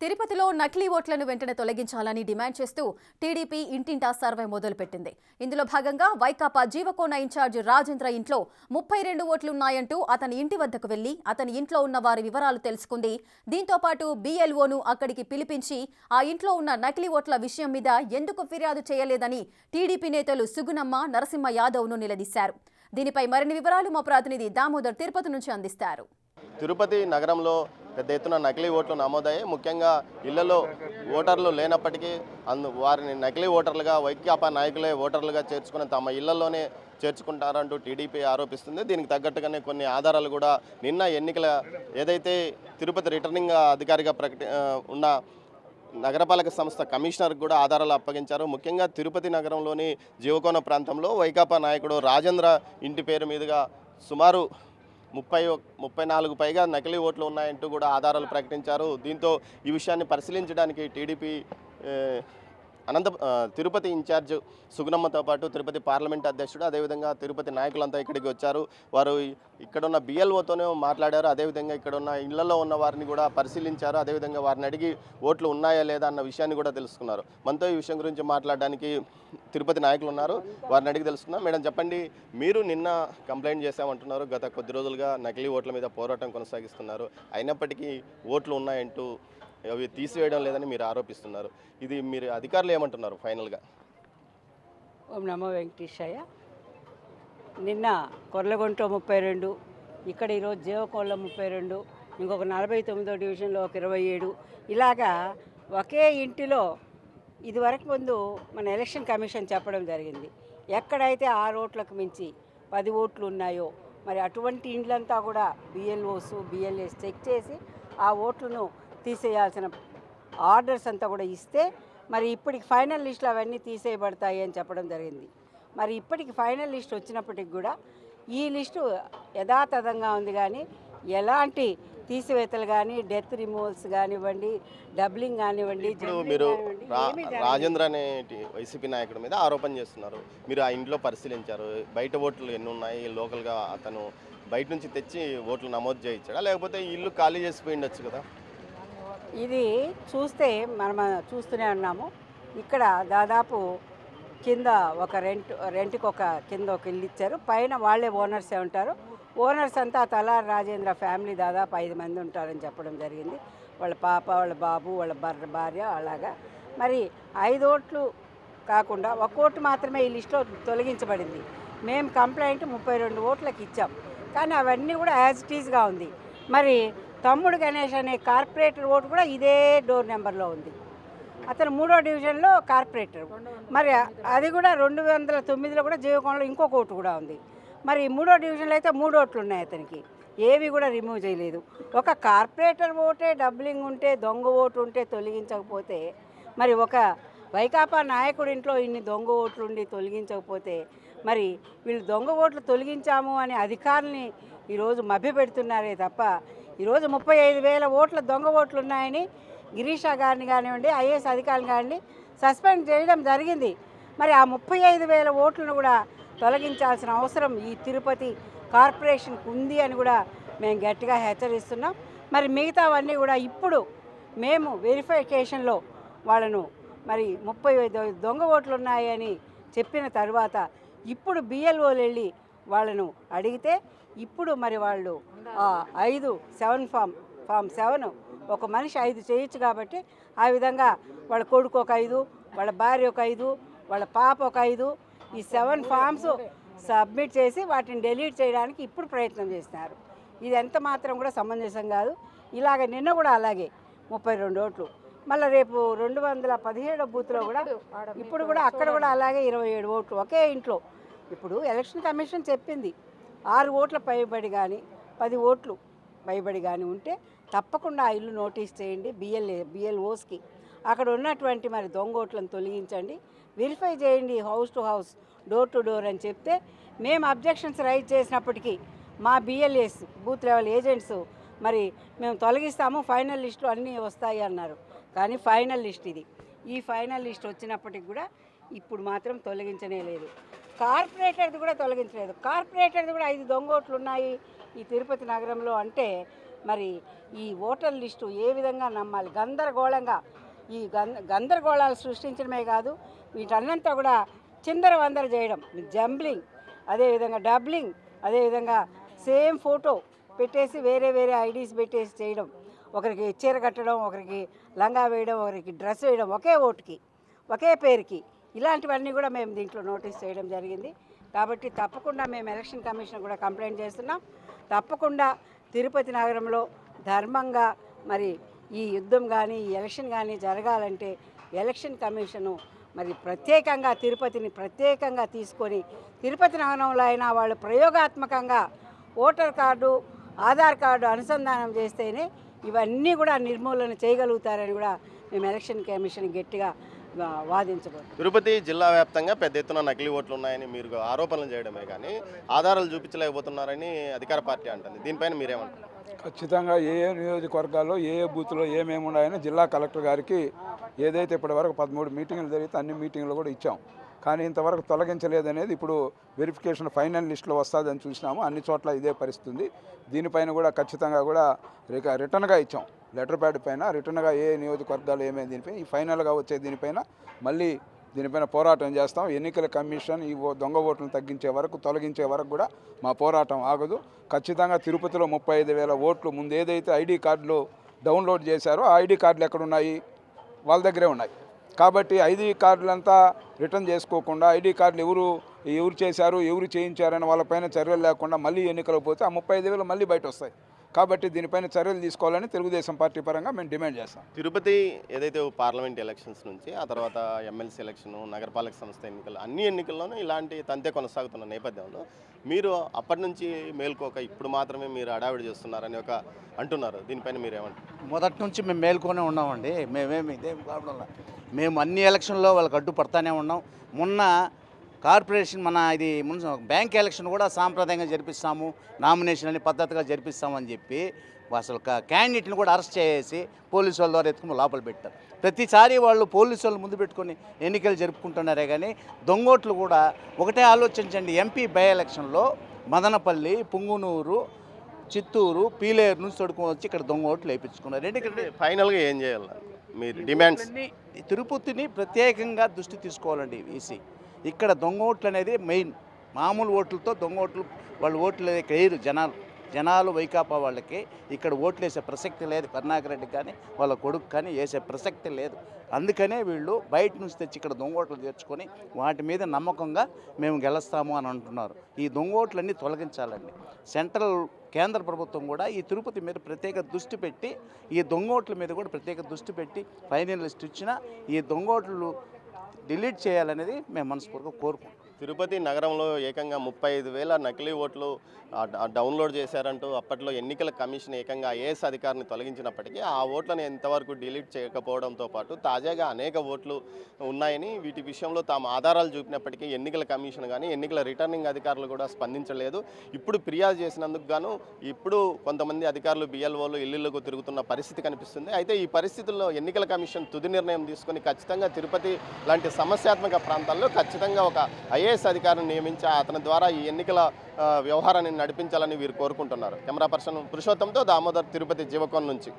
తిరుపతిలో నకిలీ ఓట్లను వెంటనే తొలగించాలని డిమాండ్ చేస్తూ టీడీపీ ఇంటింటా సర్వే మొదలుపెట్టింది. ఇందులో భాగంగా వైకాపా జీవకోన ఇన్ఛార్జ్ రాజేంద్ర ఇంట్లో 32 ఓట్లున్నాయంటూ అతని ఇంటి వద్దకు వెళ్లి అతని ఇంట్లో ఉన్న వారి వివరాలు తెలుసుకుంది. దీంతో పాటు BLOను అక్కడికి పిలిపించి ఆ ఇంట్లో ఉన్న నకిలీ ఓట్ల విషయం మీద ఎందుకు ఫిర్యాదు చేయలేదని టీడీపీ నేతలు సుగుణమ్మ, నరసింహ యాదవ్ను నిలదీశారు. దీనిపై మరిన్ని వివరాలు మా ప్రతినిధి దామోదర్ తిరుపతి నుంచి అందిస్తారు. తిరుపతి నగరంలో పెద్ద ఎత్తున నకిలీ ఓట్లు నమోదయ్యాయి. ముఖ్యంగా ఇళ్లలో ఓటర్లు లేనప్పటికీ వారిని నకిలీ ఓటర్లుగా వైకాపా నాయకులే ఓటర్లుగా చేర్చుకుని తమ ఇళ్లలోనే చేర్చుకుంటారంటూ టీడీపీ ఆరోపిస్తుంది. దీనికి తగ్గట్టుగానే కొన్ని ఆధారాలు కూడా నిన్న ఎన్నికల ఏదైతే తిరుపతి రిటర్నింగ్ అధికారిగా ఉన్న నగరపాలక సంస్థ కమిషనర్ కూడా ఆధారాలు అప్పగించారు. ముఖ్యంగా తిరుపతి నగరంలోని జీవకోన ప్రాంతంలో వైకాపా నాయకుడు రాజేంద్ర ఇంటి పేరు మీదుగా సుమారు 34 పైగా నకిలీ ఓట్లు ఉన్నాయంటూ కూడా ఆధారాలు ప్రకటించారు. దీంతో ఈ విషయాన్ని పరిశీలించడానికి టీడీపీ తిరుపతి ఇన్ఛార్జ్ సుగుణమ్మతో పాటు తిరుపతి పార్లమెంట్ అధ్యక్షుడు అదేవిధంగా తిరుపతి నాయకులంతా ఇక్కడికి వచ్చారు. వారు ఇక్కడున్న BLOతోనే మాట్లాడారు. అదేవిధంగా ఇక్కడున్న ఇళ్లలో ఉన్న వారిని కూడా పరిశీలించారు. అదేవిధంగా వారిని అడిగి ఓట్లు ఉన్నాయా లేదా అన్న విషయాన్ని కూడా తెలుసుకున్నారు. మనతో ఈ విషయం గురించి మాట్లాడడానికి తిరుపతి నాయకులు ఉన్నారు. వారిని అడిగి తెలుసుకున్నాం. మేడం చెప్పండి, మీరు నిన్న కంప్లైంట్ చేశామంటున్నారు. గత కొద్ది రోజులుగా నకిలీ ఓట్ల మీద పోరాటం కొనసాగిస్తున్నారు. అయినప్పటికీ ఓట్లు ఉన్నాయంటూ అవి తీసివేయడం లేదని మీరు ఆరోపిస్తున్నారు. ఇది మీరు అధికారులు ఏమంటున్నారు ఫైనల్గా? ఓం నమో వెంకటేశాయ. నిన్న కొర్లగుంట 32, ఇక్కడ ఈరోజు జీవకోళ్ళ 32, ఇంకొక 49వ డివిజన్లో ఒక 27, ఇలాగా ఒకే ఇంటిలో ఇదివరకు ముందు మన ఎలక్షన్ కమిషన్ చెప్పడం జరిగింది. ఎక్కడైతే 6 ఓట్లకు మించి 10 ఓట్లు ఉన్నాయో మరి అటువంటి ఇండ్లంతా కూడా BLOస్ BLAs చెక్ చేసి ఆ ఓట్లను తీసేయాల్సిన ఆర్డర్స్ అంతా కూడా ఇస్తే మరి ఇప్పటికి ఫైనల్ లిస్టులు అవన్నీ తీసేయబడతాయి అని చెప్పడం జరిగింది. మరి ఇప్పటికి ఫైనల్ లిస్ట్ వచ్చినప్పటికి కూడా ఈ లిస్టు యథాతథంగా ఉంది, కానీ ఎలాంటి తీసివేతలు కానీ డెత్ రిమూవల్స్ కానివ్వండి, డబ్లింగ్ కానివ్వండి. ఇప్పుడు మీరు రాజేంద్ర అనే వైసీపీ నాయకుడి మీద ఆరోపణ చేస్తున్నారు. మీరు ఆ ఇంట్లో పరిశీలించారు, బయట ఓట్లు ఎన్ని ఉన్నాయి, లోకల్గా అతను బయట నుంచి తెచ్చి ఓట్లు నమోదు చేయించాడా లేకపోతే ఇల్లు ఖాళీ చేసిపోయి ఉండొచ్చు కదా? ఇది చూస్తే మనం చూస్తూనే ఉన్నాము. ఇక్కడ దాదాపు కింద ఒక రెంట్కి కింద ఒక ఇల్లు ఇచ్చారు. పైన వాళ్ళే ఓనర్సే ఉంటారు. ఓనర్స్ అంతా తలారి రాజేంద్ర ఫ్యామిలీ దాదాపు 5 మంది ఉంటారని చెప్పడం జరిగింది. వాళ్ళ పాప, వాళ్ళ బాబు, వాళ్ళ భార్య, అలాగా. మరి 5 ఓట్లు కాకుండా 1 ఓటు మాత్రమే ఈ లిస్టులో తొలగించబడింది. మేము కంప్లైంట్ 32 ఓట్లకు ఇచ్చాం, కానీ అవన్నీ కూడా యాజ్ ఇట్ ఈజ్గా ఉంది. మరి తమ్ముడు గణేష్ అనే కార్పొరేటర్ ఓటు కూడా ఇదే డోర్ నెంబర్లో ఉంది. అతను 3వ డివిజన్లో కార్పొరేటర్. మరి అది కూడా 209లో కూడా జీవకోణంలో ఇంకొక ఓటు కూడా ఉంది. మరి 3వ డివిజన్లో అయితే 3 ఓట్లు ఉన్నాయి. అతనికి ఏవి కూడా రిమూవ్ చేయలేదు. ఒక కార్పొరేటర్ ఓటే డబ్లింగ్ ఉంటే, దొంగ ఓటు ఉంటే తొలగించకపోతే, మరి ఒక వైకాపా నాయకుడి ఇంట్లో ఇన్ని దొంగ ఓట్లు ఉండి తొలగించకపోతే, మరి వీళ్ళు దొంగ ఓట్లు తొలగించాము అని అధికారుల్ని ఈరోజు మభ్యపెడుతున్నారే తప్ప, ఈరోజు 35,000 ఓట్ల దొంగ ఓట్లు ఉన్నాయని గిరీషా గారిని కానివ్వండి, IAS అధికారులు కానివ్వండి సస్పెండ్ చేయడం జరిగింది. మరి ఆ 35,000 ఓట్లను కూడా తొలగించాల్సిన అవసరం ఈ తిరుపతి కార్పొరేషన్కి ఉంది అని కూడా మేము గట్టిగా హెచ్చరిస్తున్నాం. మరి మిగతావన్నీ కూడా ఇప్పుడు మేము వెరిఫికేషన్లో వాళ్ళను మరి 30 దొంగ ఓట్లు ఉన్నాయని చెప్పిన తర్వాత ఇప్పుడు BLOలు వెళ్ళి వాళ్ళను అడిగితే ఇప్పుడు మరి వాళ్ళు 7 ఫామ్ 7 ఒక మనిషి 5 చేయొచ్చు కాబట్టి ఆ విధంగా వాళ్ళ కొడుకు ఒక 5, వాళ్ళ భార్య ఒక 5, వాళ్ళ పాప ఒక 5, ఈ 7 ఫామ్స్ సబ్మిట్ చేసి వాటిని డిలీట్ చేయడానికి ఇప్పుడు ప్రయత్నం చేస్తున్నారు. ఇది ఎంత మాత్రం కూడా సమంజసం కాదు. ఇలాగ నిన్న కూడా అలాగే 32 ఓట్లు, మళ్ళీ రేపు 217 బూత్లో కూడా ఇప్పుడు కూడా అక్కడ కూడా అలాగే 27 ఓట్లు ఒకే ఇంట్లో. ఇప్పుడు ఎలక్షన్ కమిషన్ చెప్పింది 6 ఓట్ల పైబడి కానీ 10 ఓట్లు పైబడి కానీ ఉంటే తప్పకుండా ఆ ఇల్లు నోటీస్ చేయండి BLOస్కి. అక్కడ ఉన్నటువంటి మరి దొంగ ఓట్లను తొలగించండి, వెరిఫై చేయండి house to house, door to door అని చెప్తే మేము అబ్జెక్షన్స్ రైజ్ చేసినప్పటికీ మా BLAs బూత్ లెవెల్ ఏజెంట్స్ మరి మేము తొలగిస్తాము, ఫైనల్ లిస్టులు అన్నీ వస్తాయి అన్నారు. కానీ ఫైనల్ లిస్ట్ ఇది. ఈ ఫైనల్ లిస్ట్ వచ్చినప్పటికి కూడా ఇప్పుడు మాత్రం తొలగించనే లేదు. కార్పొరేటర్ది కూడా తొలగించలేదు. కార్పొరేటర్ది కూడా 5 దొంగ ఓట్లు ఉన్నాయి ఈ తిరుపతి నగరంలో అంటే మరి ఈ ఓటర్ లిస్టు ఏ విధంగా నమ్మాలి, గందరగోళంగా ఈ గందరగోళాలు సృష్టించడమే కాదు, వీటన్నంతా కూడా చిందర వందర చేయడం, జంబ్లింగ్, అదేవిధంగా డబ్లింగ్, అదేవిధంగా సేమ్ ఫోటో పెట్టేసి వేరే వేరే ఐడీస్ పెట్టేసి చేయడం, ఒకరికి చీర కట్టడం, ఒకరికి లంగా వేయడం, ఒకరికి డ్రెస్ వేయడం, ఒకే ఓటుకి ఒకే పేరుకి, ఇలాంటివన్నీ కూడా మేము దీంట్లో నోటీస్ చేయడం జరిగింది. కాబట్టి తప్పకుండా మేము ఎలక్షన్ కమిషన్ కూడా కంప్లైంట్ చేస్తున్నాం. తప్పకుండా తిరుపతి నగరంలో ధర్మంగా మరి ఈ యుద్ధం కానీ ఈ ఎలక్షన్ కానీ జరగాలంటే ఎలక్షన్ కమిషను మరి ప్రత్యేకంగా తిరుపతిని ప్రత్యేకంగా తీసుకొని తిరుపతి నగరంలో అయినా వాళ్ళు ప్రయోగాత్మకంగా ఓటర్ కార్డు ఆధార్ కార్డు అనుసంధానం చేస్తేనే ఇవన్నీ కూడా నిర్మూలన చేయగలుగుతారని కూడా మేము ఎలక్షన్ కమిషన్ గట్టిగా వాదించబోతున్నాం. తిరుపతి జిల్లా వ్యాప్తంగా పెద్ద ఎత్తున నకిలీ ఓట్లు ఉన్నాయని మీరు ఆరోపణలు చేయడమే కానీ ఆధారాలు చూపించలేకపోతున్నారని అధికార పార్టీ అంటుంది. దీనిపైన మీరేమంటారు? ఖచ్చితంగా ఏ ఏ నియోజకవర్గాల్లో ఏ ఏ బూత్లో ఏమేమి ఉన్నాయని జిల్లా కలెక్టర్ గారికి ఏదైతే ఇప్పటివరకు 13 మీటింగులు జరిగితే అన్ని మీటింగ్లు కూడా ఇచ్చాం. కానీ ఇంతవరకు తొలగించలేదనేది ఇప్పుడు వెరిఫికేషన్ ఫైనల్ లిస్టులో వస్తుందని చూసినాము. అన్ని చోట్ల ఇదే పరిస్థితి. దీనిపైన కూడా ఖచ్చితంగా కూడా రిటర్న్గా ఇచ్చాం. లెటర్ ప్యాడ్ పైన రిటర్న్గా ఏ నియోజకవర్గాలు ఏమేమి దీనిపైన ఈ ఫైనల్గా వచ్చే దీనిపైన మళ్ళీ దీనిపైన పోరాటం చేస్తాం. ఎన్నికల కమిషన్ ఈ దొంగ ఓట్లను తగ్గించే వరకు తొలగించే వరకు కూడా మా పోరాటం ఆగదు. ఖచ్చితంగా తిరుపతిలో 35,000 ఓట్లు ముందు ఏదైతే ఐడి కార్డులు డౌన్లోడ్ చేశారో ఆ ఐడి కార్డులు ఎక్కడున్నాయి? వాళ్ళ దగ్గరే ఉన్నాయి. కాబట్టి ఐడి కార్డులంతా రిటర్న్ చేసుకోకుండా ఐడి కార్డులు ఎవరు చేశారు ఎవరు చేయించారని వాళ్ళపైన చర్యలు లేకుండా మళ్ళీ ఎన్నికలు పోతే ఆ 35,000 మళ్ళీ బయట వస్తాయి. కాబట్టి దీనిపైన చర్యలు తీసుకోవాలని తెలుగుదేశం పార్టీ పరంగా మేము డిమాండ్ చేస్తాం. తిరుపతి ఏదైతే పార్లమెంట్ ఎలక్షన్స్ నుంచి ఆ తర్వాత ఎమ్మెల్సీ ఎలక్షన్, నగరపాలక సంస్థ ఎన్నికలు అన్ని ఎన్నికల్లోనూ ఇలాంటి తంతే కొనసాగుతున్న నేపథ్యంలో మీరు అప్పటి నుంచి మేల్కోక ఇప్పుడు మాత్రమే మీరు హడావిడి చేస్తున్నారని అంటున్నారు. దీనిపైన మీరేమంటారు? మొదటి నుంచి మేము మేల్కొనే ఉన్నామండి. మేమేమి ఇదేం ప్రాబ్లం లేదు. మేము అన్ని ఎలక్షన్లో వాళ్ళకి అడ్డుపడతానే ఉన్నాం. మొన్న కార్పొరేషన్ ఇది బ్యాంక్ ఎలక్షన్ కూడా సాంప్రదాయంగా జరిపిస్తాము, నామినేషన్ అని పద్ధతిగా జరిపిస్తామని చెప్పి అసలు క్యాండిడేట్ని కూడా అరెస్ట్ చేసి పోలీసు వాళ్ళ ద్వారా ఎత్తుకుని లోపల పెట్టారు. ప్రతిసారి వాళ్ళు పోలీసు వాళ్ళు ముందు పెట్టుకొని ఎన్నికలు జరుపుకుంటున్నారే కానీ దొంగోట్లు కూడా ఒకటే ఆలోచించండి. ఎంపీ బై ఎలక్షన్లో మదనపల్లి, పుంగునూరు, చిత్తూరు, పీలేరు నుంచి తొడుకొని వచ్చి ఇక్కడ దొంగ ఓట్లు వేయించుకున్నారు. ఎందుకంటే ఫైనల్గా ఏం చేయాలి మీరు డిమాండ్స్? తిరుపతిని ప్రత్యేకంగా దృష్టి తీసుకోవాలండి ఈసీ. ఇక్కడ దొంగ ఓట్లు అనేది మెయిన్. మామూలు ఓట్లతో దొంగ ఓట్లు వాళ్ళు ఓట్లు ఇక్కడ వేయరు. జనాలు వైకాపా వాళ్ళకి ఇక్కడ ఓట్లు వేసే ప్రసక్తి లేదు. కరుణాకర్ రెడ్డికి కానీ వాళ్ళ కొడుకు కానీ వేసే ప్రసక్తి లేదు. అందుకనే వీళ్ళు బయట నుంచి తెచ్చి ఇక్కడ దొంగ ఓట్లు తెచ్చుకొని వాటి మీద నమ్మకంగా మేము గెలుస్తాము అని అంటున్నారు. ఈ దొంగ ఓట్లన్నీ తొలగించాలండి. కేంద్ర ప్రభుత్వం కూడా ఈ తిరుపతి మీద ప్రత్యేక దృష్టి పెట్టి ఈ దొంగ ఓట్ల మీద కూడా ప్రత్యేక దృష్టి పెట్టి ఫైనల్ లిస్ట్ ఇచ్చినా ఈ దొంగ ఓట్లు డిలీట్ చేయాలనేది మేము మనస్ఫూర్తిగా కోరుకుంటాం. తిరుపతి నగరంలో ఏకంగా 35,000 నకిలీ ఓట్లు డౌన్లోడ్ చేశారంటూ అప్పట్లో ఎన్నికల కమిషన్ ఏకంగా ఐఏఎస్ అధికారిని తొలగించినప్పటికీ ఆ ఓట్లను ఎంతవరకు డిలీట్ చేయకపోవడంతో పాటు తాజాగా అనేక ఓట్లు ఉన్నాయని వీటి విషయంలో తాము ఆధారాలు చూపినప్పటికీ ఎన్నికల కమిషన్ కానీ ఎన్నికల రిటర్నింగ్ అధికారులు కూడా స్పందించలేదు. ఇప్పుడు ఫిర్యాదు చేసినందుకు గాను ఇప్పుడు కొంతమంది అధికారులు బిఎల్ఓలు ఇల్లులకు తిరుగుతున్న పరిస్థితి కనిపిస్తుంది. అయితే ఈ పరిస్థితుల్లో ఎన్నికల కమిషన్ తుది నిర్ణయం తీసుకొని ఖచ్చితంగా తిరుపతి లాంటి సమస్యాత్మక ప్రాంతాల్లో ఖచ్చితంగా ఒక ఐఏఎస్ అధికారిని నియమించి అతని ద్వారా ఈ ఎన్నికల వ్యవహారాన్ని నడిపించాలని వీరు కోరుకుంటున్నారు. కెమెరా పర్సన్ పురుషోత్తంతో దామోదర్, తిరుపతి జీవకోన్ నుంచి.